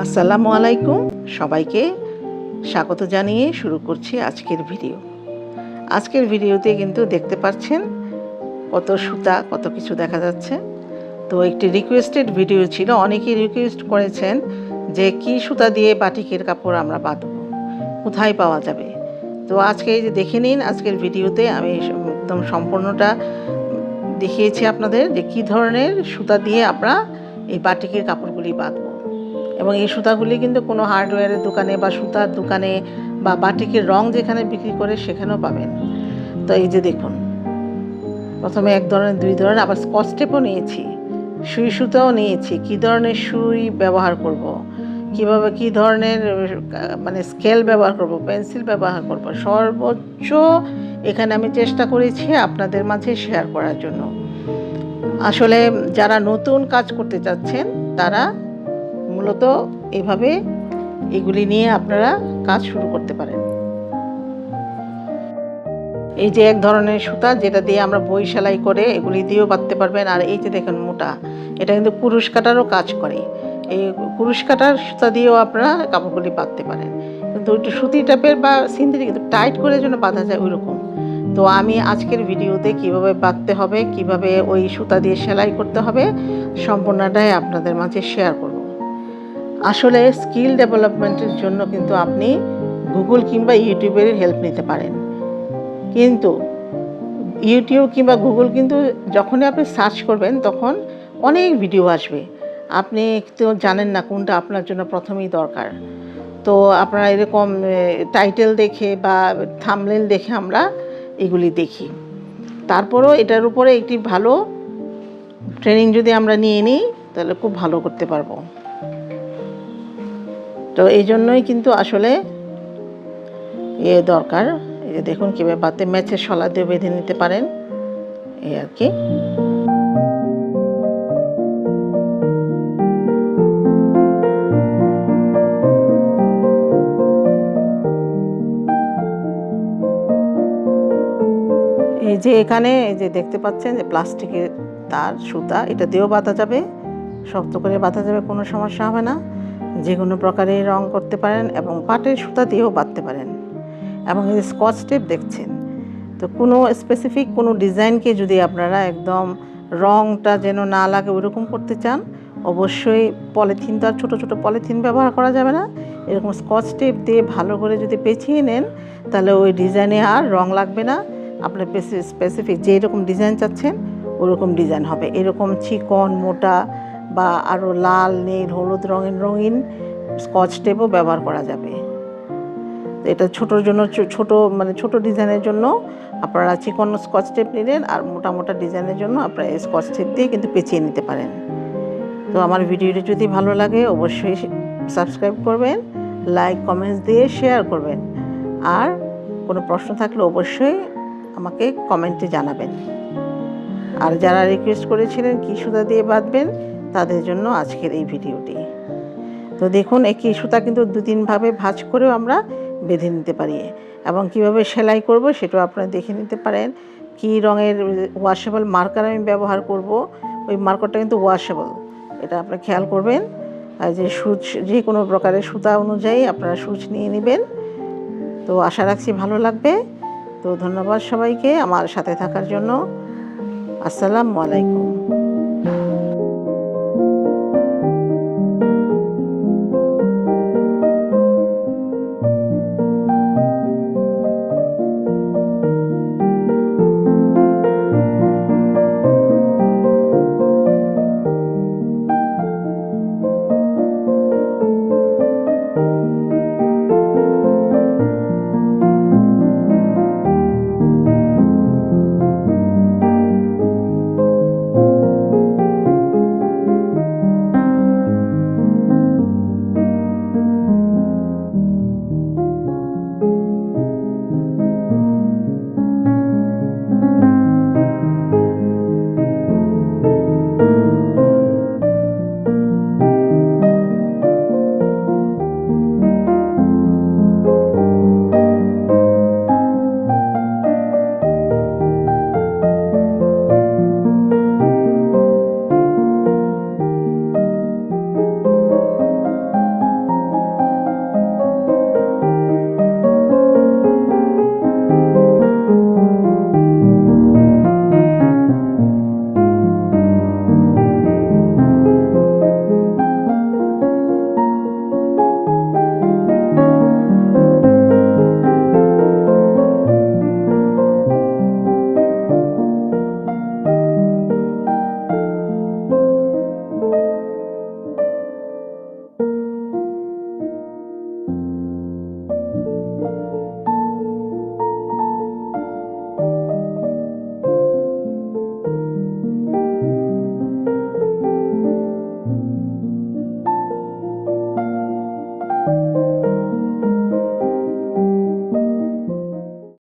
আসসালামু আলাইকুম, সবাইকে স্বাগত জানিয়ে শুরু করছি আজকের ভিডিও। আজকের ভিডিওতে কিন্তু দেখতে পাচ্ছেন কত সুতা, কত কিছু দেখা যাচ্ছে। তো একটি রিকোয়েস্টেড ভিডিও ছিল, অনেকেই রিকোয়েস্ট করেছেন যে কি সুতা দিয়ে বাটিকের কাপড় আমরা বাঁধবো, কোথায় পাওয়া যাবে। তো আজকে এই যে দেখে নিন, আজকের ভিডিওতে আমি একদম সম্পূর্ণটা দেখিয়েছি আপনাদের যে কী ধরনের সুতা দিয়ে আমরা এই বাটিকের কাপড়গুলি বাঁধবো। এবং এই সুতাগুলি কিন্তু কোনো হার্ডওয়্যারের দোকানে বা সুতার দোকানে বা বাটিকের রং যেখানে বিক্রি করে সেখানেও পাবেন। তো এই যে দেখুন, প্রথমে এক ধরনের, দুই ধরনের, আবার স্কচ টেপও নিয়েছি, সুই সুতাও নিয়েছি। কী ধরনের সুই ব্যবহার করব, কিভাবে কী ধরনের মানে স্কেল ব্যবহার করব, পেন্সিল ব্যবহার করব, সর্বোচ্চ এখানে আমি চেষ্টা করেছি আপনাদের মাঝে শেয়ার করার জন্য। আসলে যারা নতুন কাজ করতে চাচ্ছেন তারা মূলত এভাবে এগুলি নিয়ে আপনারা কাজ শুরু করতে পারেন। এই যে এক ধরনের সুতা, যেটা দিয়ে আমরা বই সেলাই করে এগুলি দিয়েও বাঁধতে পারবেন। আর এই যে দেখেন মোটা, এটা কিন্তু কুরুশ কাটারও কাজ করে। এই কুরুশ কাটার সুতা দিয়েও আপনারা কাপড়গুলি বাঁধতে পারেন, কিন্তু একটু সুতি টাইপের বা সিনথেটিক, কিন্তু টাইট করে যেন বাঁধা যায় ওই রকম। তো আমি আজকের ভিডিওতে কিভাবে বাঁধতে হবে, কিভাবে ওই সুতা দিয়ে সেলাই করতে হবে, সম্পূর্ণটাই আপনাদের মাঝে শেয়ার করব। আসলে স্কিল ডেভেলপমেন্টের জন্য কিন্তু আপনি গুগল কিংবা ইউটিউবের হেল্প নিতে পারেন, কিন্তু ইউটিউব কিংবা গুগল কিন্তু যখনই আপনি সার্চ করবেন তখন অনেক ভিডিও আসবে, আপনি তো জানেন না কোনটা আপনার জন্য প্রথমেই দরকার। তো আপনারা এরকম টাইটেল দেখে বা থাম্বনেল দেখে আমরা এগুলি দেখি, তারপরও এটার উপরে একটি ভালো ট্রেনিং যদি আমরা নিয়ে নিই তাহলে খুব ভালো করতে পারবো। তো এই জন্যই কিন্তু আসলে দরকার। এই যে দেখুন কীভাবে বাতে ম্যাচের শলা দিয়ে বেঁধে নিতে পারেন, এই আর কি। এই যে এখানে এই যে দেখতে পাচ্ছেন যে প্লাস্টিকের তার সুতা, এটা দিয়েও বাঁধা যাবে, শক্ত করে বাঁধা যাবে, কোনো সমস্যা হবে না। যে কোনো প্রকারের রং করতে পারেন এবং পাটের সুতা দিয়েও বাঁধতে পারেন। এবং এই যে স্কচ টেপ দেখছেন, তো কোনো স্পেসিফিক কোনো ডিজাইনকে যদি আপনারা একদম রংটা যেন না লাগে ওইরকম করতে চান, অবশ্যই পলিথিন, তো আর ছোটো ছোটো পলিথিন ব্যবহার করা যাবে না, এরকম স্কচ টেপ দিয়ে ভালো করে যদি পেঁচিয়ে নেন তাহলে ওই ডিজাইনে আর রং লাগবে না। আপনার স্পেসিফিক যে এরকম ডিজাইন চাচ্ছেন ওরকম ডিজাইন হবে। এরকম চিকন, মোটা বা আরও লাল, নীল, হলুদ রঙের রঙিন স্কচ টেপও ব্যবহার করা যাবে। এটা ছোটোর জন্য, ছোটো ডিজাইনের জন্য আপনারা চিকন স্কচ টেপ নিলেন, আর মোটা মোটা ডিজাইনের জন্য আপনারা এই স্কচ টেপ দিয়ে কিন্তু পেঁচিয়ে নিতে পারেন। তো আমার ভিডিওটি যদি ভালো লাগে অবশ্যই সাবস্ক্রাইব করবেন, লাইক কমেন্টস দিয়ে শেয়ার করবেন, আর কোনো প্রশ্ন থাকলে অবশ্যই আমাকে কমেন্টে জানাবেন। আর যারা রিকোয়েস্ট করেছিলেন কী সুতা দিয়ে বাঁধবেন তাদের জন্য আজকের এই ভিডিওটি। তো দেখুন, একই সুতা কিন্তু 2-3 ভাবে ভাঁজ করেও আমরা বেঁধে নিতে পারি, এবং কিভাবে সেলাই করব সেটাও আপনারা দেখে নিতে পারেন। কী রঙের ওয়াশেবল মার্কার আমি ব্যবহার করব, ওই মার্কারটা কিন্তু ওয়াশেবল, এটা আপনারা খেয়াল করবেন। আর যে সুচ, যে কোনো প্রকারের সুতা অনুযায়ী আপনারা সুচ নিয়ে নেবেন। তো আশা রাখছি ভালো লাগবে। তো ধন্যবাদ সবাইকে আমার সাথে থাকার জন্য। আসসালামু আলাইকুম।